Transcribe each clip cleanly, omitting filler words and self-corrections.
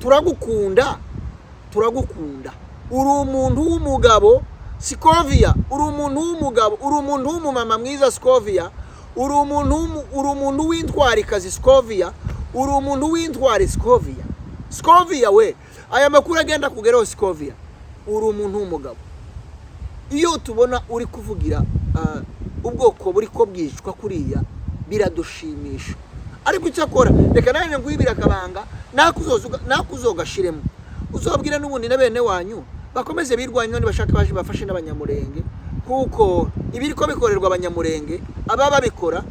turagukunda uri umuntu w'umugabo Scovia, uri umuntu w'umugabo, uri umuntu w'umumama mwiza Scovia, uri umuntu w'intwari kazi Scovia, uri umuntu w'intwari Scovia we aya makuru agenda kugeraho Scovia, uri umuntu w'umugabo. Iyo tubona uri kuvugira ubwoko buri ko bwicwa kuriya biradushimisha, ariko icyakora reka nanjye ngwibira kabanga nakuzogashiremo uzobwira n'ubundi na bene wanyu bakomeze birwanya bashaka baje bafashe n'abanyamurenge, kuko ibiriko bikorerwa abanyamurenge ababa bikora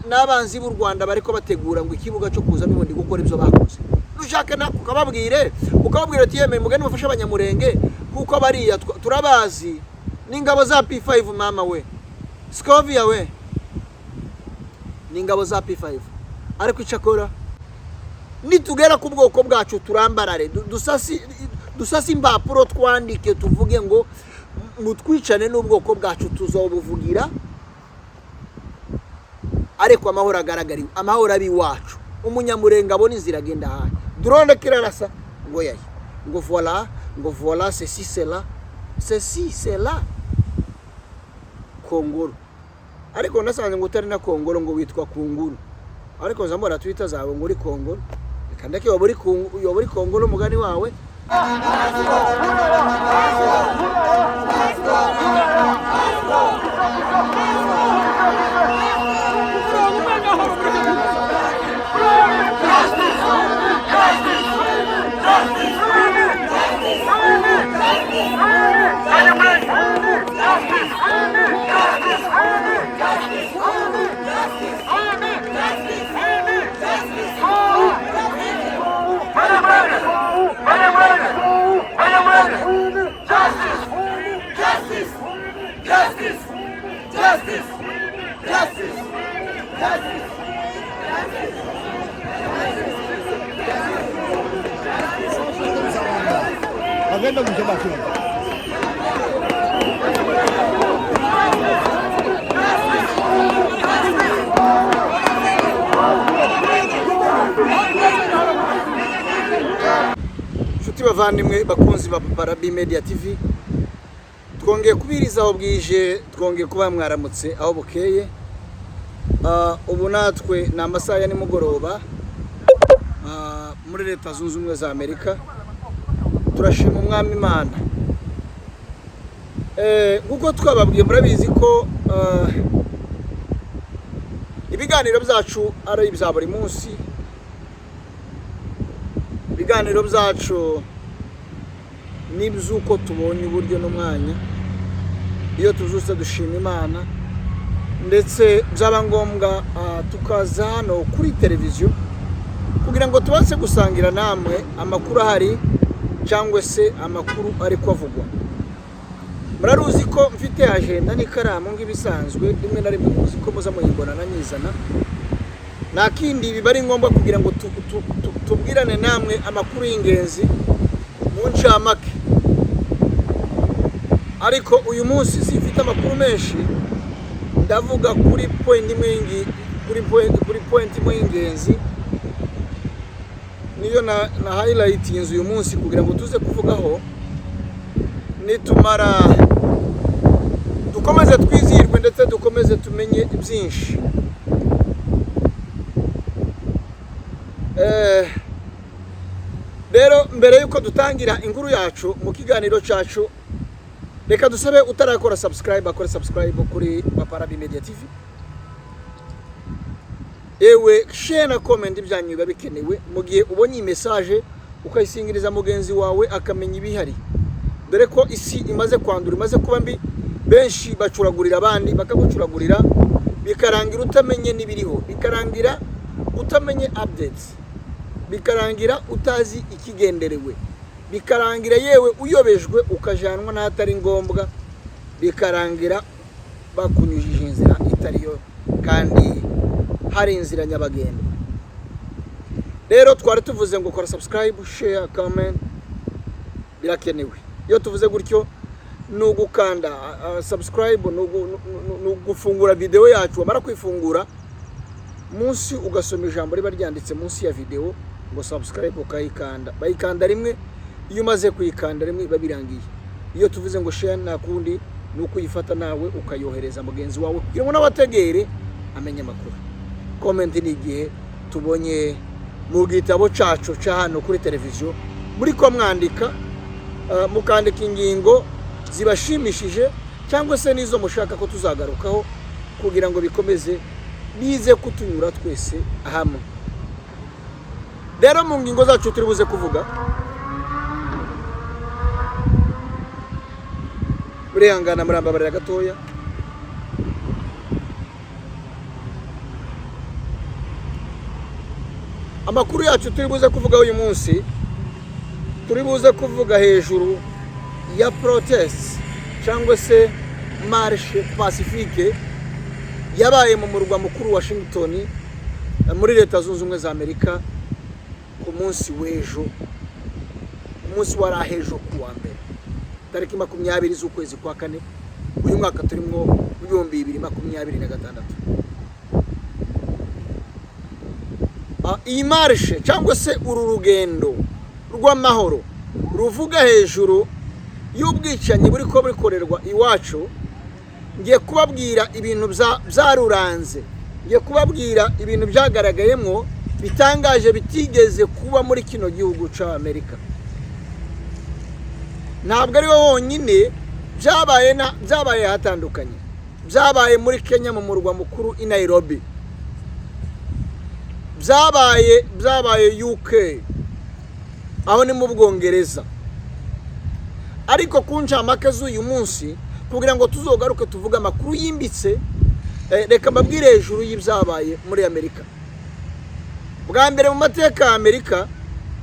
n'abanzi b'u Rwanda bariko bategura ngo ikibuga cyo kuza n'ubundi gukora ibyo bakoze. Nushaka ukababwira ati yemeye mugani bafashe abanyamurenge kuko bariya turabazi n'ingabo za P5 mama we Scovia we n'ingabo za P5, ariko icyakora nitugera ku bwoko bwacu turambarare dusasi impapuro twandike tuvuge ngo mutwicane n'ubwoko bwacu tuzobuvugira, ariko amahoro agaragariwe, amahoro abi wacu. Umunyamurenge abona inzira agenda hayi drone kirarasa ngo yayi ngo voilà ceci c'est là Kongoro, ariko nasanze ngo utari na Kongoro ngo witwa Kunguru, ariko nzambora Twitter zawe ngo uri Kongoro, kandake yoburi Kongoro mugani wawe. Agenda kusema kitu. Shuti bavandimwe bakunzi ba Parabi Media TV, twongeye kubiriza aho bwije, twongeye kuba mwaramutse aho bukeye. Ubu natwe na amasaha ya nimugoroba muri Leta Zunze Ubumwe za Amerika. Turashima umwami Imana. Kuko twababwiye murabizi ko ibiganiro byacu ari ibya buri munsi, ibiganiro byacu n'ibyuko tubonye uburyo n'umwanya, iyo tuzuse dushima Imana, ndetse byaba ngombwa tukaza hano kuri televiziyo kugira ngo tubashe gusangira namwe amakuru ahari cyangwa se amakuru ari kwavugwa. Muraruzi ko mfite agenda n'ikaramu nk'ibisanzwe, rimwe na rimwe muzi ko muza muyibona na nyizana, nakindi bibari ngombwa kugira ngo tubwirane namwe amakuru y'ingenzi mu ncamake. Ariko uyu munsi sifite amakuru menshi, ndavuga kuri point imwe y'ingenzi niyo na highlight inzu uyu munsi kugira ngo tuze kuvugaho. Nitumara dukomeze twizirwe ndetse dukomeze tumenye byinshi. Rero mbere yuko dutangira inkuru yacu mu kiganiro cyacu, reka dusabe utarakora subscribe akore subscribe kuri Parabi Media TV. Ewe share na comment ibyanyu biba bikenewe mu gihe ubonye message ukayisingiriza mugenzi wawe akamenya ibihari, dore ko isi imaze kwandura, imaze kuba mbi, benshi bacuragurira abandi bakagucuragurira, bikarangira utamenye nibiriho, bikarangira utamenye updates, bikarangira utazi ikigenderewe, bikarangira yewe uyobejwe ukajanwa n'ahatari ngombwa, bikarangira bakunyujije inzira itariyo kandi hari inzira nyabagendwa. Rero twari tuvuze ngo kora subscribe, share, comment, birakenewe. Iyo tuvuze gutyo nugukanda subscribe, nugufungura video yacu, wamara kwifungura munsi ugasoma ijambo riba ryanditse munsi ya video, ngo subscribe ukayikanda, bayikanda rimwe, iyo umaze kuyikanda rimwe babirangiye. Iyo tuvuze ngo share nta kundi nuko uyifata nawe ukayohereza mugenzi wawe kugira ngo nabategere amenye amakuru. Comment ni igihe tubonye mu gitabo cacu ca hano kuri televiziyo muri ko mwandika mukandika ingingo zibashimishije cyangwa se nizo mushaka ko tuzagarukaho kugira ngo bikomeze bize kutunyura twese hamwe. Rero mu ngingo zacu turi buze kuvuga burihangana murambabarira gatoya. Amakuru yacu turi buze kuvuga uyu munsi, turi buze kuvuga hejuru ya protest cyangwa se marche pacifique yabaye mu murwa mukuru Washington muri Leta Zunze Ubumwe za Amerika ku munsi w'ejo, umunsi warahejo kuwa mbere tariki 20 z'ukwezi kwa kane uyu mwaka turimo 2026. Iyi marche cyangwa se uru rugendo rw'amahoro ruvuga hejuru y'ubwicanyi buri ko bikorerwa iwacu, ngiye kubabwira ibintu byaruranze, ngiye kubabwira ibintu byagaragayemo bitangaje bitigeze kuba muri kino gihugu cya Amerika. Ntabwo ari wonyine byabaye hatandukanye, byabaye muri Kenya mu murwa mukuru i Nairobi, byabaye UK, aho ni mu Bwongereza. Ariko kuncamake z'uyu munsi kugira ngo tuzogaruke tuvuga amakuru yimbitse, reka mbabwire hejuru y'ibyabaye muri Amerika. Bwa mbere mu mateka ya Amerika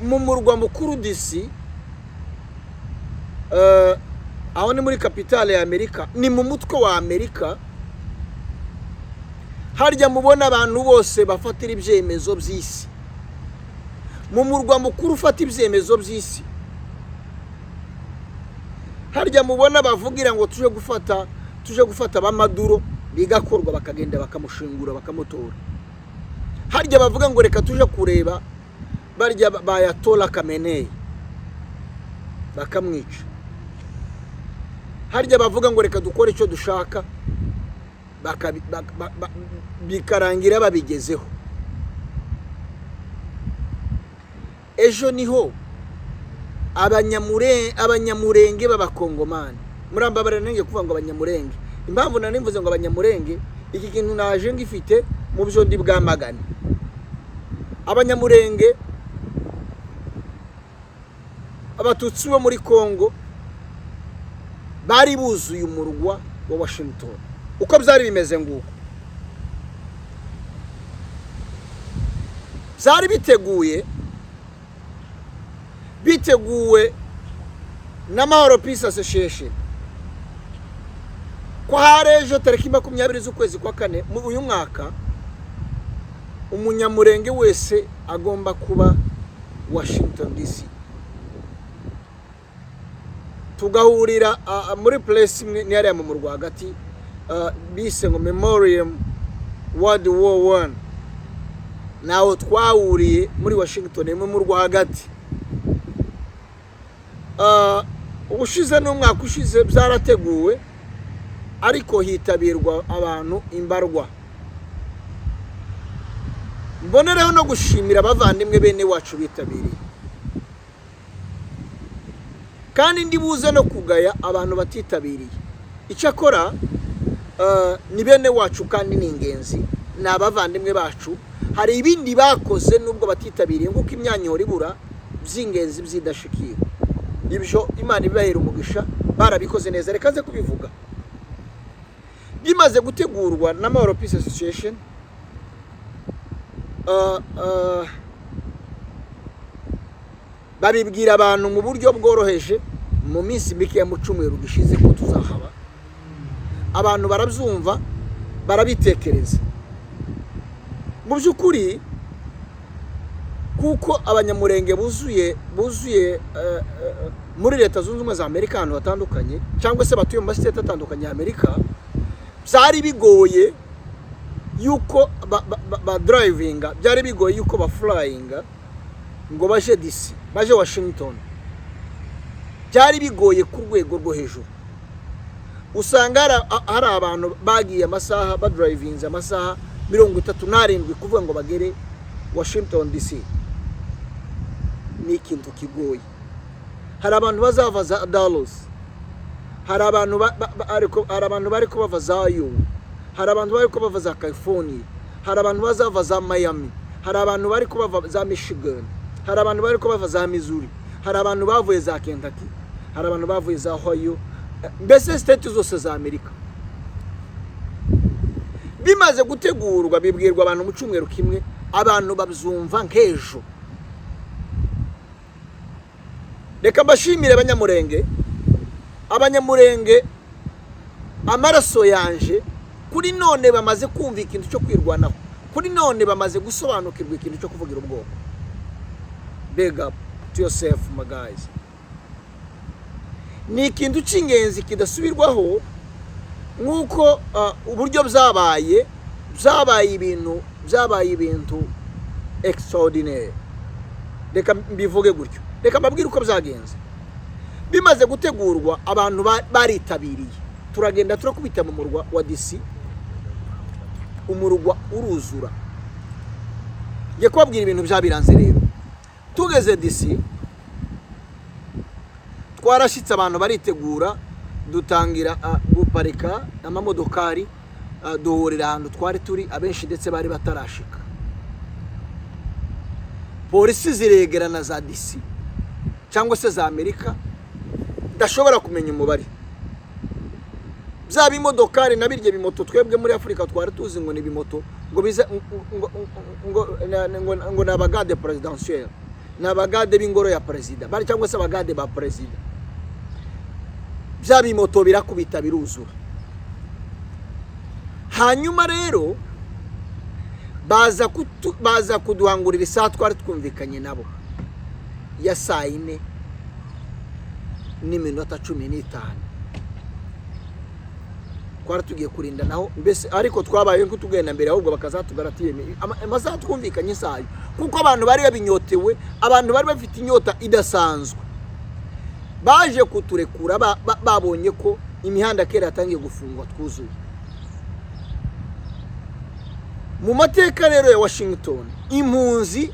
mu murwa mukuru DC, aho ni muri kapitale ya Amerika, ni mu mutwe wa Amerika, harya mubona abantu bose bafatira ibyemezo by'isi. Mu murwa mukuru ufata ibyemezo by'isi, harya mubona bavugira ngo tuje gufata bamaduro, bigakorwa bakagenda bakamushingura bakamutora. Harya bavuga ngo reka tuje kureba barya bayatola Khamenei bakamwica. Harya bavuga ngo reka dukore icyo dushaka bikarangira babigezeho. Ejo niho abanyamurenge b'abakongomani, murambabarira nenge kuvuga ngo abanyamurenge, impamvu nanimvuze ngo abanyamurenge, iki kintu naje ngifite mu byo ndi bwamagane. Abanyamurenge, abatutsi bo muri Kongo bari buzuye umurwa wa Washington. Uko byari bimeze nguko, byari biteguwe n'Amahoro Peace Association ko harejo tariki 20 z'ukwezi kwa kane mu uyu mwaka umunyamurenge wese agomba kuba Washington DC. Tugahurira muri place imwe ni yari mu murwa hagati, bise ngo Memorial World War I. Naho twahuriye muri Washington mu murwa hagati. Ubushize n'umwaka ushize byarateguwe, ariko hitabirwa abantu imbarwa. Mbonereho no gushimira abavandimwe bene wacu bitabiriye, kandi ndibuze no kugaya abantu batitabiriye. Icyakora ni bene wacu kandi ni ingenzi, ni abavandimwe bacu. Hari ibindi bakoze nubwo batitabiriye, nguko imyanyoro ibura by'ingenzi by'idashikira. Ibyo Imana ibahera umugisha, barabikoze neza. Reka nze kubivuga. Bimaze gutegurwa n'Amahoro Peace Association, babibwira abantu mu buryo bworoheje mu minsi mike ya mucumweru gishize ko tuzahaba. Abantu barabyumva, barabitekereza. Mu by'ukuri kuko abanyamurenge buzuye muri Leta Zunze Ubumwe za Amerika ahantu hatandukanye, cyangwa se batuye mu mastate atandukanye ya Amerika, byari bigoye yuko ba drivinga, byari bigoye yuko ba flyinga ngo baje DC baje Washington byari bigoye ku rwego rwo hejuru. Usanga hari abantu bagiye amasaha badrivinze amasaha 37 kuvuga ngo bagere Washington DC. Ni ikintu kigoye. Hari abantu bazava za Dallas, hari abantu bari ko bava za Iowa, hari abantu bari ko bava za California, hari abantu bazava za Miami, hari abantu bari ko bava za Michigan, hari abantu bari ko bava za Missouri, hari abantu bavuye za Kentucky, hari abantu bavuye za Ohio, mbese state zose za Amerika. Bimaze gutegurwa bibwirwa abantu mu cyumweru kimwe, abantu babyumva nk'ejo. Reka bashimire abanyamurenge amaraso yanje kuri none bamaze kumva ikintu cyo kwirwanaho, kuri none bamaze gusobanukirwa ikintu cyo kuvugira ubwoko. Big up to yourself my guys. Ni ikintu cy'ingenzi kidasubirwaho nkuko uburyo byabaye ibintu extraordinaire. Reka mbivuge gutyo, reka mbabwire uko byagenze. Bimaze gutegurwa abantu baritabiriye, turagenda turakubita mu murwa wa DC, umurwa uruzura. Ngiye kubabwira ibintu byabiranze rero. Tugeze DC twarashitse abantu baritegura, dutangira guparika amamodokari, duhurira ahantu twari turi abenshi ndetse bari batarashika. Polisi ziregerana za DC cyangwa se za Amerika, ndashobora kumenya umubare. Byaba imodokari nabirye bimoto twebwe muri Afrika twari tuzi ngo ni bimoto ngo biza ngo nabagade presidentiel, nabagade b'ingoro ya president bari cyangwa se abagade ba president. Byaba imoto birakubita biruzura. Hanyuma rero baza kuduhangurira isaha twari twumvikanye nabo ya 4:15. Twari tugiye kurinda naho mbese, ariko twabaye nko tugenda mbere ahubwo bakazatugaratiye amasaha twumvikanye isaha, kuko abantu bari babinyotewe, abantu bari bafite inyota idasanzwe. Baje kuturekura babonye ko imihanda kera yatangiye gufungwa twuzuye. Mu mateka rero ya Washington, impunzi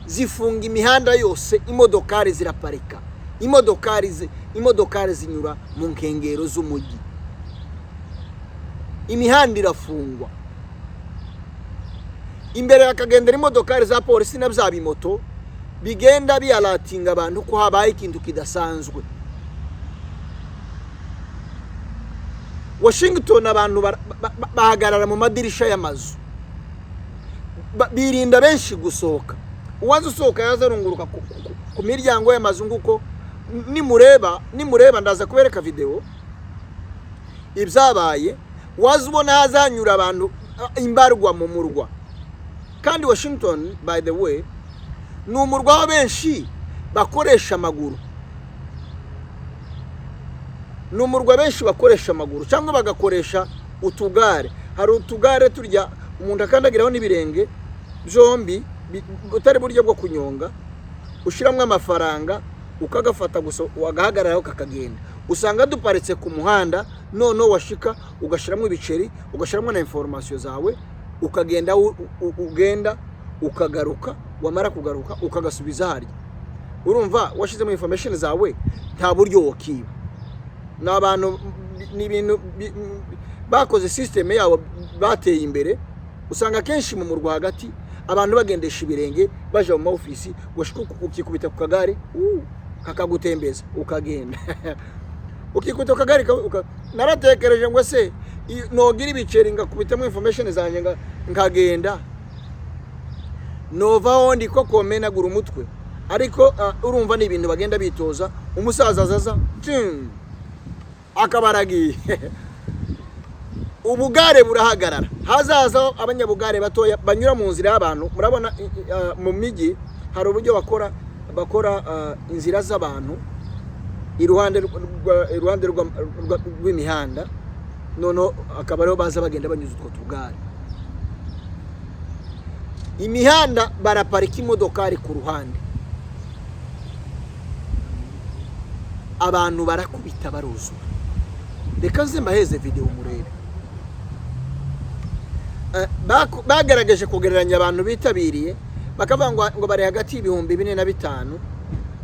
zifunga imihanda yose, imodokari ziraparika, imodokari zinyura mu nkengero z'umujyi, imihanda irafungwa. Imbere hakagendera imodokari za polisi na bya bimoto bigenda biyalatinga abantu ko habaye ikintu kidasanzwe. Washington abantu bahagarara mu madirisha y'amazu, birinda benshi gusohoka. Uwaza usohoka yazarunguruka ku miryango y'amazu nguko nimureba ndaza kubereka video ibyabaye. Waza ubona hazanyura abantu imbarwa mu murwa. Kandi Washington by the way ni umurwa wa benshi bakoresha amaguru, ni umurwa benshi bakoresha amaguru cyangwa bagakoresha utugare. Hari utugare turya umuntu akandagiraho n'ibirenge byombi, utari buryo bwo kunyonga, ushiramwe amafaranga ukagafata gusa wagahagararaho kakagenda. Usanga duparitse ku muhanda, none washika ugashiramo ibiceri, ugashiramo na information zawe, ukagenda ugenda ukagaruka, wamara kugaruka ukagasubiza harya. Urumva washizemo information zawe nta buryo wokiba. N'abantu n'ibintu bakoze system yabo bateye imbere. Usanga kenshi mu murwa hagati abantu bagendesha ibirenge baje mu office, washika ukikubita ku kagare kakagutembeza ukagenda. Ukikubita ku kagare naratekereje ngo se nogira ibiceri ngakubitamo information zanjye nkagenda, nova hondi ko komenagura umutwe. Ariko urumva ni ibintu bagenda bitoza. Umusaza azaza akabaragiye ubugare burahagarara, hazaza abanyabugare batoya banyura mu nzira y'abantu. Murabona mu migi hari uburyo bakora inzira z'abantu iruhande rw'imihanda, none akaba ariho baza bagenda banyuza utwo tugare. Imihanda baraparika imodokari ku ruhande, abantu barakubita baruzura. Reka nze mbaheze video murebe. Bagaragaje kugereranya abantu bitabiriye bakavuga ngo bari hagati y'ibihumbi 4 na 5.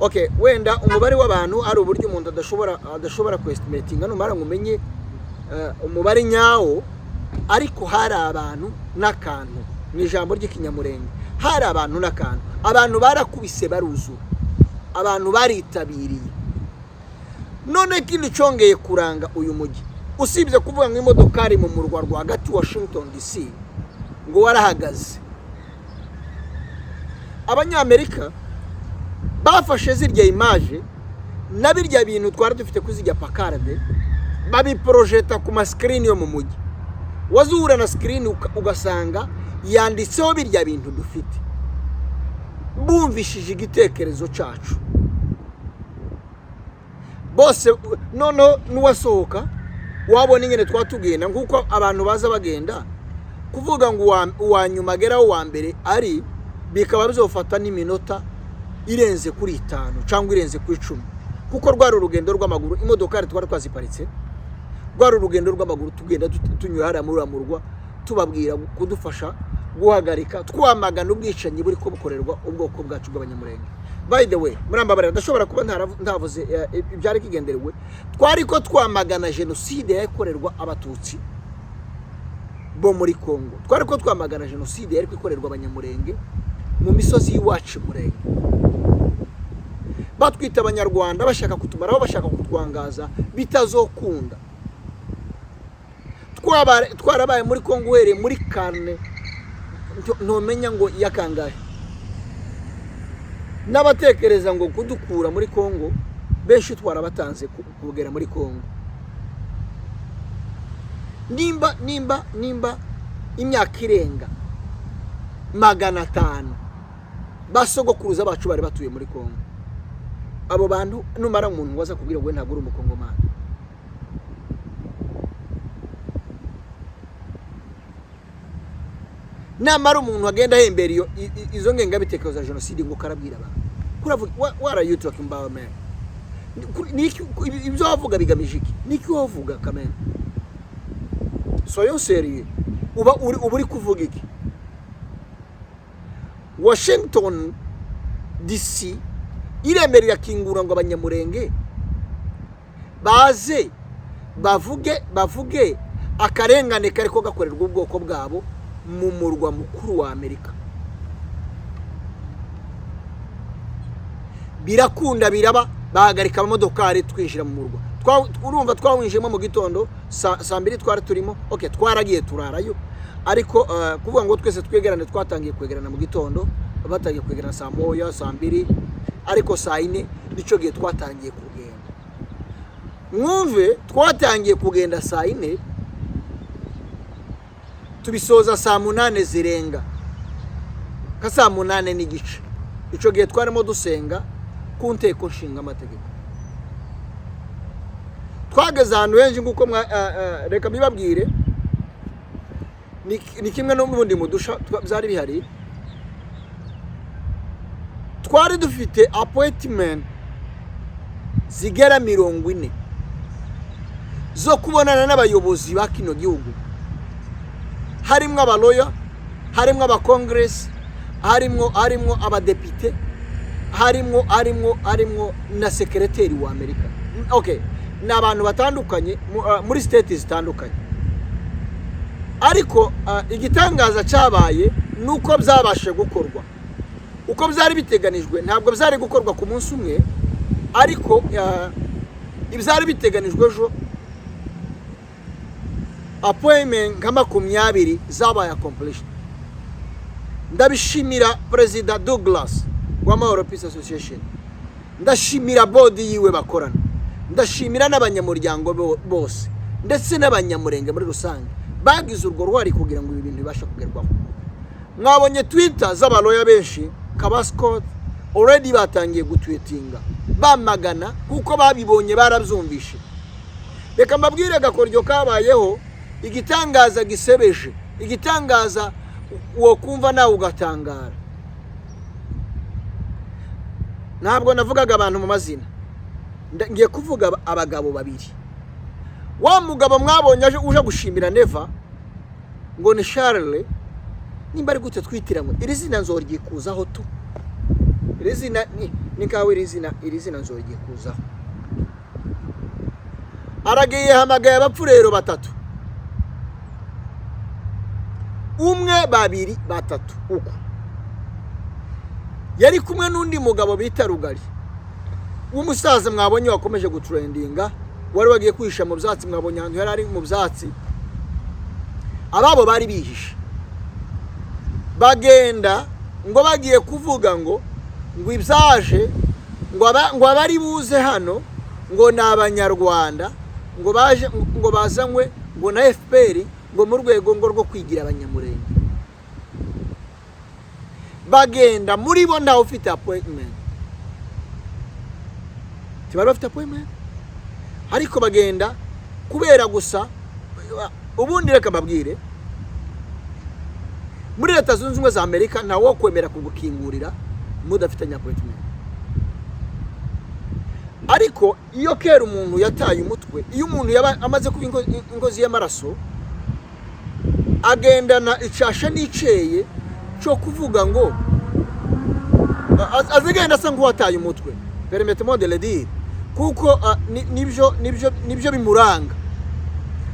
Okay, wenda umubare w'abantu ari uburyo umuntu adashobora kwestimatinga numara ngumenye umubare nyawo, ariko hari abantu n'akantu mu ijambo ry'ikinyamurenge, hari abantu n'akantu, abantu barakubise baruzura, abantu baritabiriye. None kindi cyongeye kuranga uyu mujyi, usibye kuvuga ngo imodokari mu murwa rwagati Washington DC ngo warahagaze, abanyamerika bafashe zirya image na birya bintu twari dufite kuzijya pakarade, babiprojeta ku ma screen yo mu mujyi. Wazura na screen ugasanga yanditseho birya bintu dufite, bumvishije igitekerezo cyacu bose. Nono nuwasohoka wabona ingene twatugenda, nguko abantu baza bagenda kuvuga ngo uwa nyuma ageraho wa mbere ari, bikaba bizofata n'iminota irenze kuri 5 cyangwa irenze kuri 10, kuko rwari urugendo rw'amaguru. Imodokari twari twaziparitse, rwari urugendo rw'amaguru, tugenda tunyura hariya muri amurwa, tubabwira kudufasha guhagarika, twamagana ubwicanyi buri ko bukorerwa ubwoko bwacu bw'abanyamurenge. By the way, murambabarira ndashobora kuba ntavuze ibyari kigenderewe, twari ko twamagana genocide yakorerwa abatutsi bo muri Kongo, twari ko twamagana genocide yari ikorerwa abanyamurenge mu misozi y'iwacu murenge. Batwita abanyarwanda bashaka kutumaraho, bashaka kutwangaza, bitazokunda. Twarabaye muri Kongo uhereye muri karne ntomenya ngo yakangahe, n'abatekereza ngo kudukura muri Kongo benshi twarabatanze kugera muri Kongo. Nimba imyaka irenga 500 basogokuruza bacu bari batuye muri Kongo, abo bantu numara umuntu waza kubwira ngo ntabwo uri umukongomani. Namara umuntu agenda hembera izo ngengabitekerezo za genocide ngo karabwira abantu, kuravuga what are you talking about man? Ibyo wavuga bigamije iki? Niki wavuga kamene? Soyons sérieux. Uba uri kuvuga iki? Washington DC iremerera kingura ngo abanyamurenge baze bavuge akarengane kariko gakorerwa ubwoko bwabo mu murwa mukuru wa Amerika. Birakunda biraba, bahagarika amamodokari twinjira mu murwa. Urumva twawinjiyemo mu gitondo saa 2 twari turimo. Okay, twaragiye turarayo, ariko kuvuga ngo twese twegerane, twatangiye kwegerana mu gitondo, batangiye kwegerana saa 1 saa 2, ariko saa 4 nico gihe twatangiye kugenda. Mwumve twatangiye kugenda saa 4, tubisoza saa 8 zirenga, ka saa 8 n'igice. Ico gihe twarimo dusenga ku nteko nshinga amategeko. Twageze ahantu henshi nguko reka bibabwire, ni kimwe no mubundi mudusha byari bihari. Twari dufite appointment zigera 40 zo kubonana n'abayobozi ba kino gihugu, harimo abaloya, harimo abakongress, harimo abadepite, harimo na secretary wa Amerika. Okay, n'abantu batandukanye muri state zitandukanye. Ariko igitangaza cyabaye nuko byabashe gukorwa uko byari biteganijwe. Ntabwo byari gukorwa ku munsi umwe, ariko ibyari biteganijwe ejo appointment nka 20 zabaye accomplished. Ndabishimira President Douglas wa Mahoro Peace Association, ndashimira board yiwe bakorana, ndashimira n'abanyamuryango bose ndetse n'abanyamurenge muri rusange bagize urwo rwari kugira ngo ibi bintu bibashe kugerwaho. Mwabonye Twitter z'abaloya benshi, Kabascott already batangiye gutweetinga bamagana kuko babibonye barabyumvishe. Reka mbabwire gakoryo kabayeho, igitangaza gisebeje, igitangaza wo kumva nawe ugatangara. Ntabwo navugaga abantu mu mazina, ngiye kuvuga abagabo babiri. Wa mugabo mwabonye uje gushimira Neva ngo ni Charles, nimba ari gute twitiramwe iri zina nzoryikuzaho tu, iri zina ni kawe, iri zina nzoryikuzaho. Aragiye hamagaye abapfurero batatu, umwe babiri batatu uko. Yari kumwe n'undi mugabo bita Rugari w'umusaza mwabonye wakomeje gutrendinga, wari wagiye kwisha mu byatsi. Mwabonye ahantu yari ari mu byatsi, ababo bari bihishe, bagenda ngo bagiye kuvuga ngo ibyaje ngo abari buze hano ngo ni Abanyarwanda, ngo baje ngo bazanywe ngo na FPR ngo mu rwego ngo rwo kwigira Abanyamurenge. Bagenda muri bo ntawe ufite appointment, tibari bafite appointment, ariko bagenda kubera gusa. Ubundi reka mbabwire, muri Leta Zunze Ubumwe za Amerika ntawe wo kwemera kugukingurira mudafitanye appointment. Ariko iyo kera umuntu yataye umutwe, iyo umuntu yaba amaze kuba ingozi y'amaraso, agendana icasha n'iceye cyo kuvuga ngo azigenda asa nk'uwataye umutwe, permettez-moi de le dire, kuko nibyo bimuranga.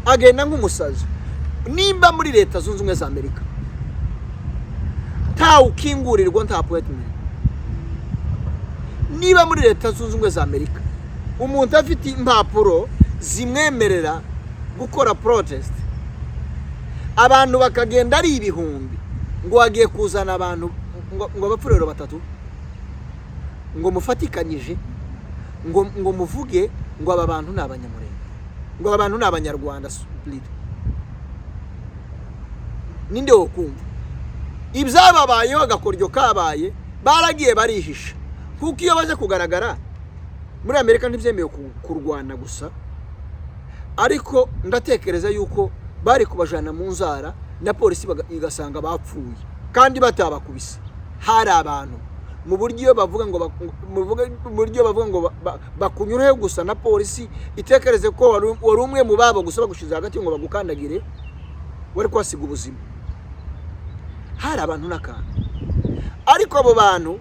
Agenda nk'umusazi. Nimba muri Leta Zunze Ubumwe za Amerika nta ukingurirwa nta appointment, niba muri Leta Zunze Ubumwe za Amerika umuntu afite impapuro zimwemerera gukora protest, abantu bakagenda ari ibihumbi, ngo wagiye kuzana abantu ngo abapfurero batatu ngo mufatikanyije ngo muvuge ngo aba bantu ni Abanyamurenge, ngo aba bantu ni Abanyarwanda split. Ninde wo kumva ibyababayeho agakoryo kabaye? Baragiye barihisha, kuko iyo baje kugaragara muri Amerika ntibyemewe kurwana gusa, ariko ndatekereza yuko bari kubajana mu nzara na polisi igasanga bapfuye kandi batabakubise. Hari abantu mu buryo bavuga ngo bakunyureho gusa na polisi itekereze ko wari umwe mu babo gusa bagushize hagati ngo bagukandagire, wari kwasiga ubuzima. Hari abantu n'akantu, ariko abo bantu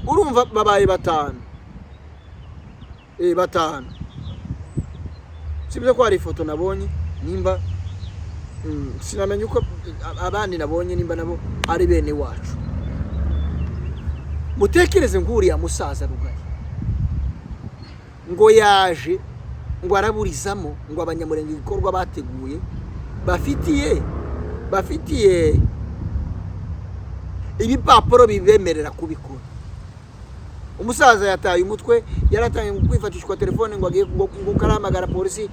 urumva babaye batanu. Batanu. Sibyo ko hari ifoto nabonye, nimba sinamenye uko abandi nabonye nimba nabo ari bene wacu. Mutekereze nguriya musaza Rugari ngo yaje ngo araburizamo ngo Abanyamurenge igikorwa bateguye bafitiye ibipapuro bibemerera kubikora. Umusaza yataye umutwe, yaratangiye kwifatishwa telefone ngo agiye ngo karamagara polisi,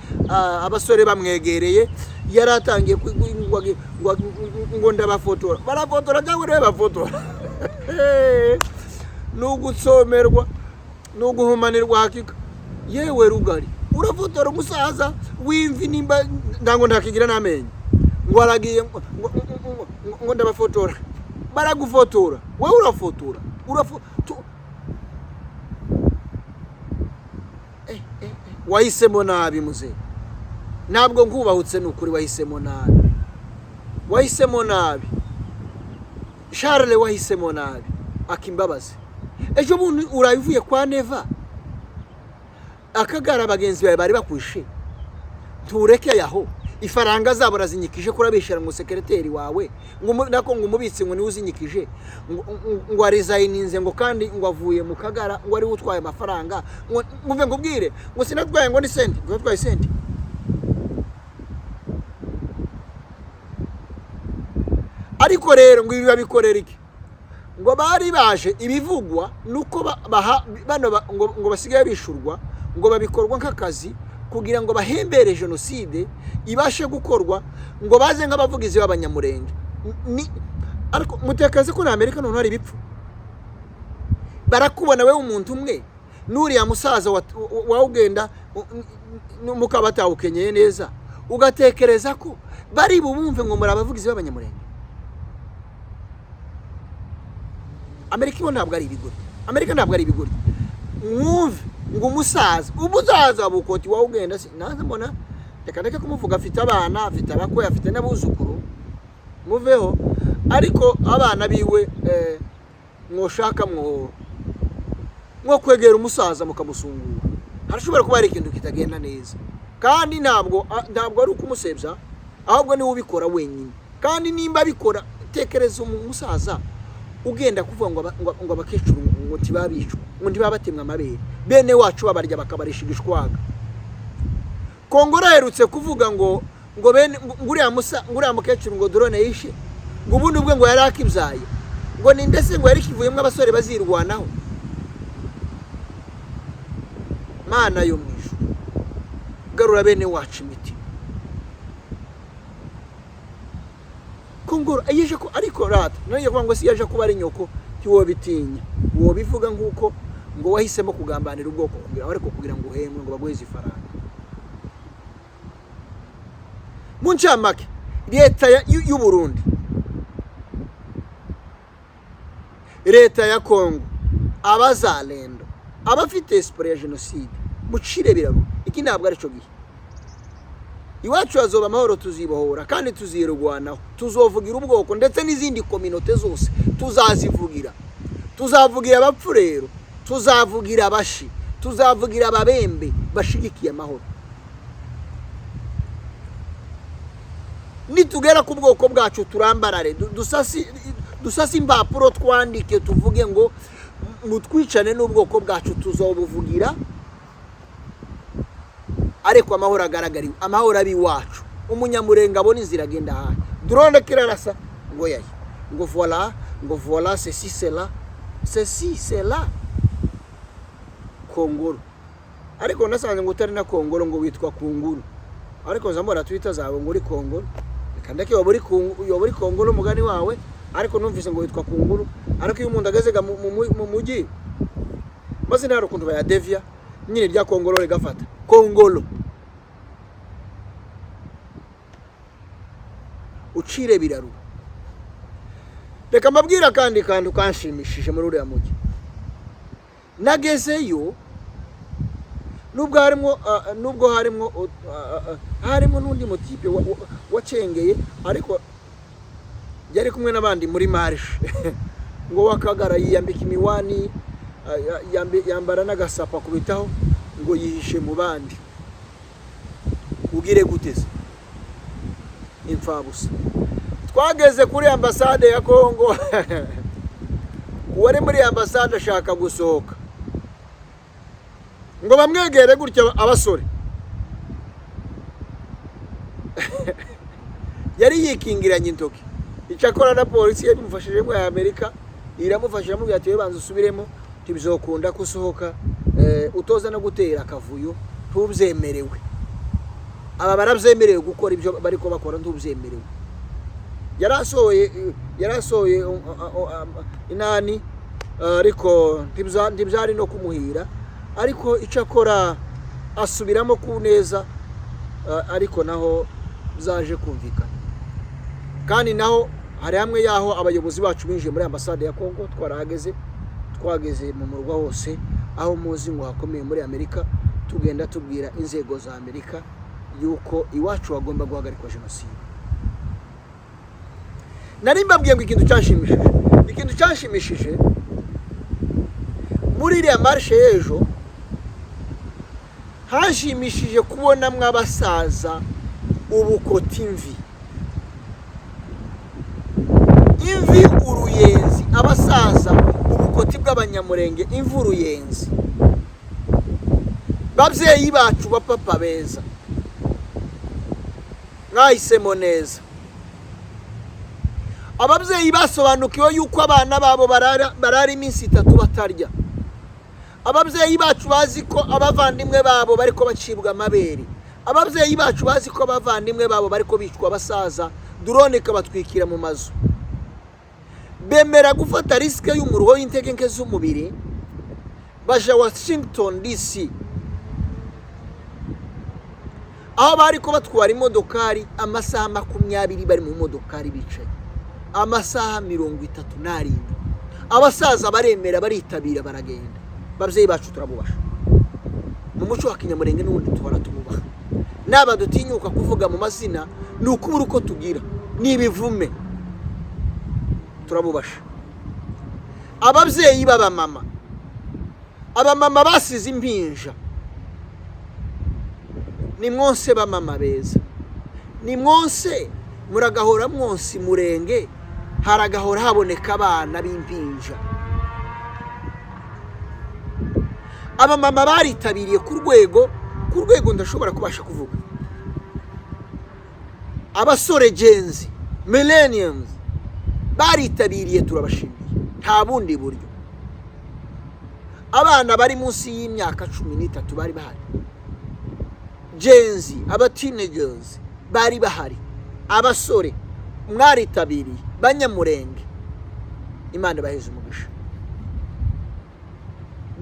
abasore bamwegereye, yaratangiye ngo ndabafotora. Barafotora cyangwa rero bafotora nugutsomerwa nuguhumanirwa hakika. Yewe Rugari urafotora umusaza w'imvi nimba ndango ndakigira namenye ngo aragiye ngo ndabafotora. Baragufotora, wewe urafotora wahisemo nabi muze. Ntabwo nkubahutse n'ukuri, wahisemo nabi. Charles wahisemo nabi akimbabaze. Ejo bundi urayivuye kwa Neva akagara bagenzi bawe bari bakwishe, ntureke yaho ifaranga zabo razinyikije kurabishira mu sekreteri wawe nako ngo umubitsi ngo ni uzinyikije ngo arizayininze ngo kandi ngo avuye mu Kagara ngo ari utwaye amafaranga ngo muve ngo ubwire ngo sinatwaye ngo ni senti, ngo twaye senti. Ariko rero ngo ibi babikorera iki? Ngo bari baje ibivugwa nuko bano ngo basigaye bishurwa ngo babikorwa nk'akazi kugira ngo bahembere jenoside ibashe gukorwa, ngo baze nk'abavugizi b'Abanyamurenge. Ariko mutekaze ko na Amerika none hari bipfu, barakubona we umuntu umwe nuriya musaza wawugenda mukabatawukenyeye neza, ugatekereza ko bari bubumve ngo muri abavugizi b'Abanyamurenge. Amerika ntabwo ari ibigori, Amerika ntabwo ari ibigori. Mwumve ngo umusaza bukoti wawe ugenda naza mbona reka kumuvuga afite abana afite abakwe afite n'abuzukuru muveho ariko abana biwe mwoshaka mwo kwegera umusaza mukamusungura harashobora kuba ari ikintu kitagenda neza kandi ntabwo ari ukumusebya ahubwo niwe ubikora wenyine kandi nimba bikora tekereza umusaza ugenda kuvuga ngo abakecuru ngo ntibabicwa ngo ntibabatemwa amabere bene wacu babarya bakabarisha igishwaga Kongoro aherutse kuvuga ngo nguriya mukecuru ngo drone yishe ngo ubundi ubwe ngo yari akibyaye ngo ni ndetse ngo yari kivuyemo abasore bazirwanaho Mana yo mwishu garura bene wacu imiti Kongoro ayeje ko ariko rata none kuvuga ngo si yaje kuba ari nyoko cyo bitinya uwo bivuga nguko ngo wahisemo kugambanira ubwoko kugira ngo uhemwe ngo baguheze ifaranga Muncamake leta y'u Burundi leta ya Kongo abazalendo abafite esprit ya genocide mucire biraru iki ntabwo ari cyo gihe iwacu azoba amahoro tuzibohora kandi tuzirugwanaho tuzovugira ubwoko ndetse n'izindi communauté zose tuzavugira abapfurero tuzavugira abashi tuzavugira ababembe bashigikiye amahoro nitugera ku bwoko bwacu turambarare dusasi impapuro twandike tuvuge ngo mutwicane n'ubwoko bwacu tuzobuvugira ariko amahoro agaragariwe amahoro abi wacu umunyamurenga abona inzira agenda aha drone kirarasa ngo yayi ngo voilà ceci c'est là Kongoro ariko nasanze ngo utari na Kongoro ngo witwa Kunguru ariko zamora Twitter zawe ngo uri Kongoro kandake waburi Kongoro mugani wawe ariko numvise ngo witwa Kunguru ariko iyo umuntu agezega mu mugi maze naro kuntu baya devia nyine rya Kongoro rigafata Kongolo ucire biraru reka mabwira kandi kanshimishije muri uriya mugi nagezeyo nubwo harimo n'undi mutipe wacengeye ariko yari kumwe n'abandi muri marche ngo wakagara yiyambika imiwani yambara n'agasapa kubitaho ngo yihishe mu bandi ugire guteze imfabusa twageze kuri ambassade ya Kongo wari muri ambassade ashaka gusohoka ngo bamwegere gutya abasore yari yikingiranye intoki icyakora na polisi yamufashije mu Amerika iramufashije mu byatiwe banza usubiremo tibizokunda kusohoka utoza no gutera akavuyo tubyemerewe aba baravyemerewe gukora ibyo bariko bakora ntubyemerewe yarasoye inani ariko ntibyari no kumuhira ariko icakora asubiramo ku neza ariko naho zaje kumvikana kandi naho hari hamwe yaho abayobozi bacu binjiye muri ambassade ya Kongo twageze mu murwa wose aho muzi ngo hakomeye muri Amerika tugenda tubwira inzego za Amerika yuko iwacu bagomba guhagarikwa genocide nari mbabwiye ngo ikintu cyanshimishije muri iriya marche y'ejo hashimishije kubona mwabasaza ubukoti imvi uruyenzi abasaza ubukoti bw'abanyamurenge imvi uruyenzi babyeyi bacu bapapa beza mwahisemo neza ababyeyi basobanukiwe yuko abana babo barara iminsi 3 batarya ababyeyi bacu bazi ko abavandimwe babo bariko bacibwa amabere ababyeyi bacu bazi ko abavandimwe babo bariko bicwa abasaza drone kabatwikira mu mazu bemera gufata riske y'umuruho y'integenke z'umubiri baje Washington DC aho bariko batwara imodokari amasaha 20 bari mu modokari bicaye amasaha 37 abasaza baremera baritabira baragenda babyeyi bacu turabubasha mu muco wa kinyamurenge n'ubundi tuhora tumubaha. Naba dutinyuka kuvuga mu mazina ni ukubura uko tugira n'ibivume turabubasha. Ababyeyi b'abamama, abamama basize impinja, ni mwonse b'amama beza, ni mwonse muragahora mwonsi murenge, haragahora haboneka abana b'impinja. Abamama baritabiriye ku rwego ndashobora kubasha kuvuga. Abasore genzi millenniums baritabiriye, turabashimiye nta bundi buryo. Abana bari munsi y'imyaka 13 bari bahari, genzi, aba teenagers bari bahari, abasore mwaritabiriye, banyamurenge, Imana baheze umugisha.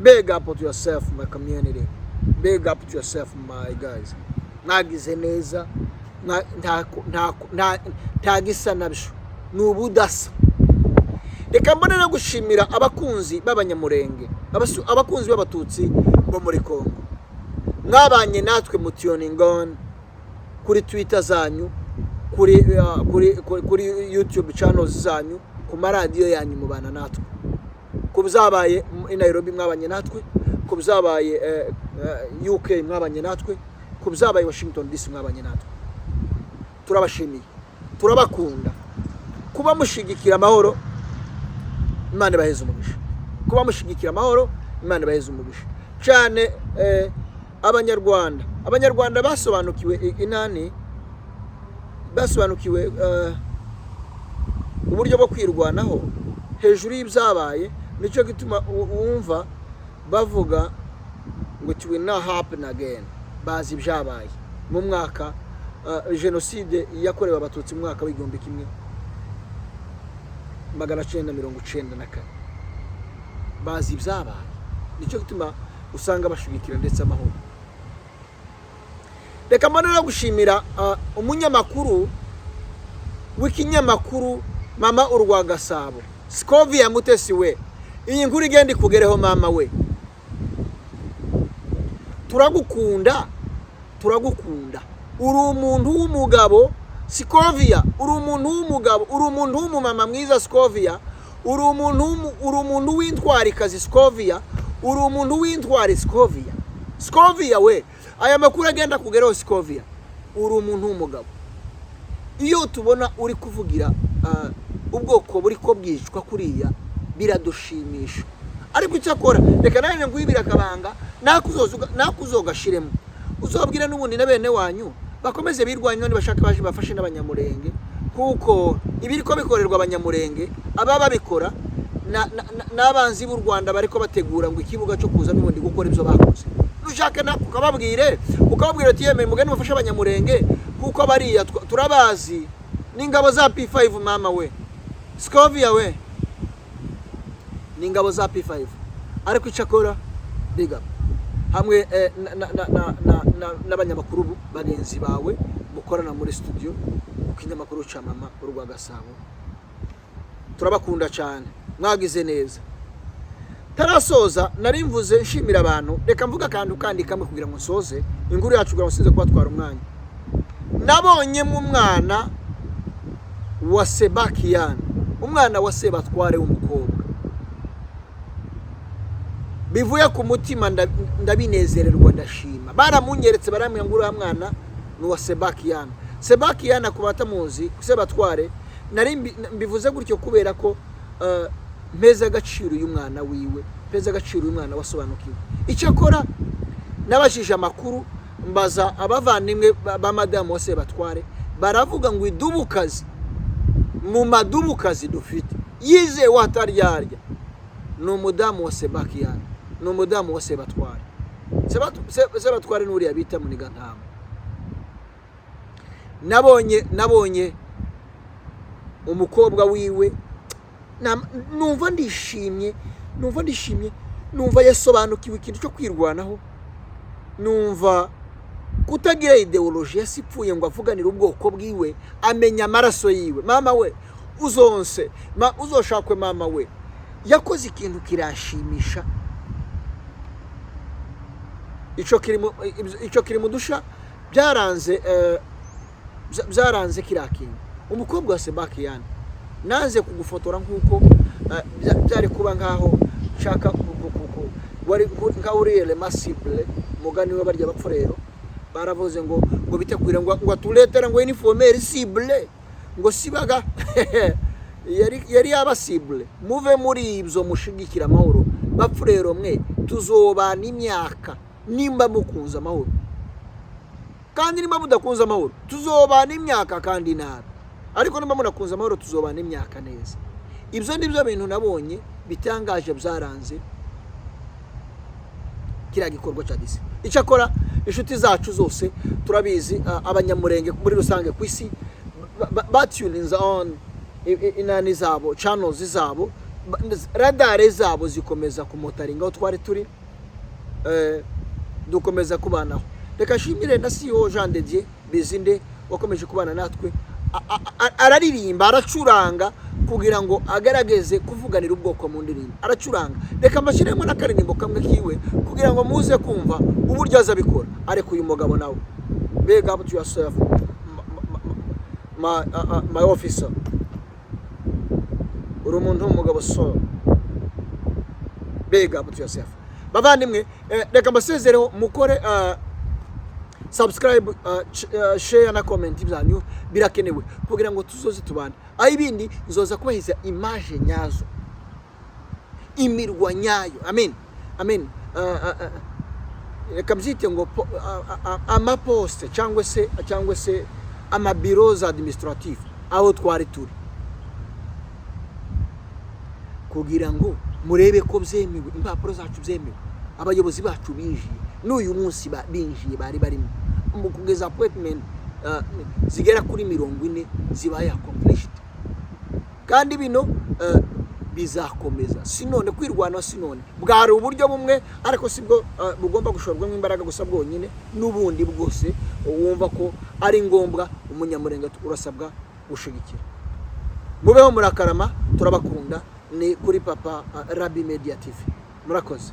Big up to yourself, my community. Big up to yourself, my guys. Mwagize neza, nta gisa nabyo, ni ubudasa. Reka mbone no gushimira abakunzi b'abanyamurenge, abakunzi b'abatutsi bo muri Kongo. Mwabanye natwe mu tuning on kuri Twitter zanyu, kuri YouTube channels zanyu, ku maradiyo yanyu mubana natwe. Kubzabaye i Nairobi mwabanye natwe, kubzabaye UK mwabanye natwe, kubzabaye Washington DC mwabanye natwe. Turabashimiye, turabakunda. Kuba mushigikira amahoro, Imana baheze umugisha. Kuba mushigikira amahoro, Imana baheze umugisha. Cyane abanyarwanda basobanukiwe inani, basobanukiwe uburyo bwo kwirwanaho hejuru y'ibyabaye. Nicyo gituma wumva bavuga ngo it will not happen again. Bazi ibyabaye mu mwaka genocide yakorewe abatutsi mu mwaka w'igihumbi kimwe 1994. Bazi ibyabaye, nicyo gituma usanga bashigikira ndetse amahoro. Reka mbone no gushimira umunyamakuru w'ikinyamakuru Mama Urwa Gasabo, Scovia Mutesi we. Iyi nkuru igenda ikugereho mama we. Turagukunda. Uri umuntu w'umugabo Scovia, uri umuntu w'umugabo, uri umuntu w'umumama mwiza Scovia, uri umuntu w'intwarikazi Scovia, uri umuntu w'intwari Scovia. Scovia we, aya makuru agenda kugereho Scovia, uri umuntu w'umugabo. Iyo tubona uri kuvugira ubwoko buri ko bwicwa kuriya biradushimisha. Ariko icyakora reka nawe ngwibira kabanga nakuzogashiremo, uzobwira n'ubundi na bene wanyu bakomeze birwanya none bashaka baje bafashe n'abanyamurenge, kuko ibiri ko bikorerwa abanyamurenge aba babikora n'abanzi b'u Rwanda bariko bategura ngo ikibuga cyo kuza n'ubundi gukora ibyo bakoze. Nushaka ukababwire ati yeme mugani bafashe abanyamurenge kuko bariya turabazi n'ingabo za P5 mama we. Scovia we, n'ingabo za P5. Ariko icyakora big up hamwe n'abanyamakuru bagenzi bawe mukorana muri studio ukinyamakuru cha Mama Urwa Gasabo. Turabakunda cyane, mwagize neza. Tarasoza nari mvuze nshimira abantu, reka mvuga kandi kamwe kugira ngo nsoze inkuru yacu kugira ngo sinze kubatwara umwanya. Nabonye mu mwana wa Sebakian, umwana wa Sebatware w'umukobwa. Bivuye ku mutima ndabinezererwa ndashima. Baramunyeretse baramwangura mwana ni wa Sebakian. Sebakian kubata muzi Sebatware nari mbivuze gutyo kubera ko mpeza agaciro y'umwana wiwe, mpeza agaciro y'umwana wasobanukiwe. Icyakora nabashije amakuru mbaza abavandimwe ba Madamu wa Sebatware, baravuga ngo idubukazi mu madubukazi dufite yize wataryarya ni umudamu wa Sebakian, ni umudamu wa Sebatware. Sebatware n'uri yabita muniga ntama. Nabonye umukobwa wiwe, numva ndishimye, numva yasobanukiwe ikintu cyo kwirwanaho, numva kutagira ideology yasipfuye ngo avuganira ubwoko bwiwe, amenya amaraso yiwe. Mama we uzonse uzoshakwe mama we yakoze ikintu kirashimisha. icyo kiri mu dusha byaranze kiriya kintu. Umukobwa wa Sebakiyani nanze kugufotora nk'uko byari kuba nk'aho nshaka wari nka uriyele masibule mugani we barya bapfu rero baravuze ngo bitekwira ngo atuletera ngo uniforme cible ngo sibaga yari yabasibule muve muri ibyo mushigikira amahoro bapfu rero mwe tuzobana imyaka nimba mukunza amahoro kandi nimba mudakunza amahoro tuzobana imyaka kandi nabi ariko nimba munakunza amahoro tuzobana imyaka neza. Ibyo ndibyo bintu nabonye bitangaje byaranze kiriya gikorwa cya disi. Icyakora inshuti zacu zose turabizi abanyamurenge muri rusange ku isi batuninze on inani zabo channels zabo radare zabo zikomeza kumotaringa aho twari turi dukomeza kubanaho. Reka shimire na CEO Jean de Dieu Bizinde wakomeje kubana natwe araririmba aracuranga kugira ngo agarageze kuvuganira ubwoko mu ndirimbo aracuranga. Reka mbashiremo n'akaririmbo kamwe kiwe kugira ngo muze kumva uburyo azabikora. Ariko uyu mugabo nawe beg up to yourself my officer uri umuntu w'umugabo so beg up to yourself. Bavandimwe reka mbasezereho mukore subscribe share na comment byanyu birakenewe kugira ngo tuzoze tubane. Ayibindi nzoza kubahiza image nyazo imirwa nyayo. Amen. Reka mbyite ngo amaposte cyangwa se amabureaux administratifs aho twari turi kugira ngo murebe ko byemewe impapuro zacu byemewe abayobozi bacu binjiye n'uyu munsi binjiye bari barimo mu kugeza appointment zigera kuri 40 zibaye accomplished kandi bino bizakomeza sinone kwirwana sinone bwari uburyo bumwe ariko sibwo bugomba gushorwamo imbaraga gusa bwonyine n'ubundi bwose wumva ko ari ngombwa umunyamurenge urasabwa gushigikira. Mubeho murakarama turabakunda ni kuri Papa Rabi Media TV murakoze.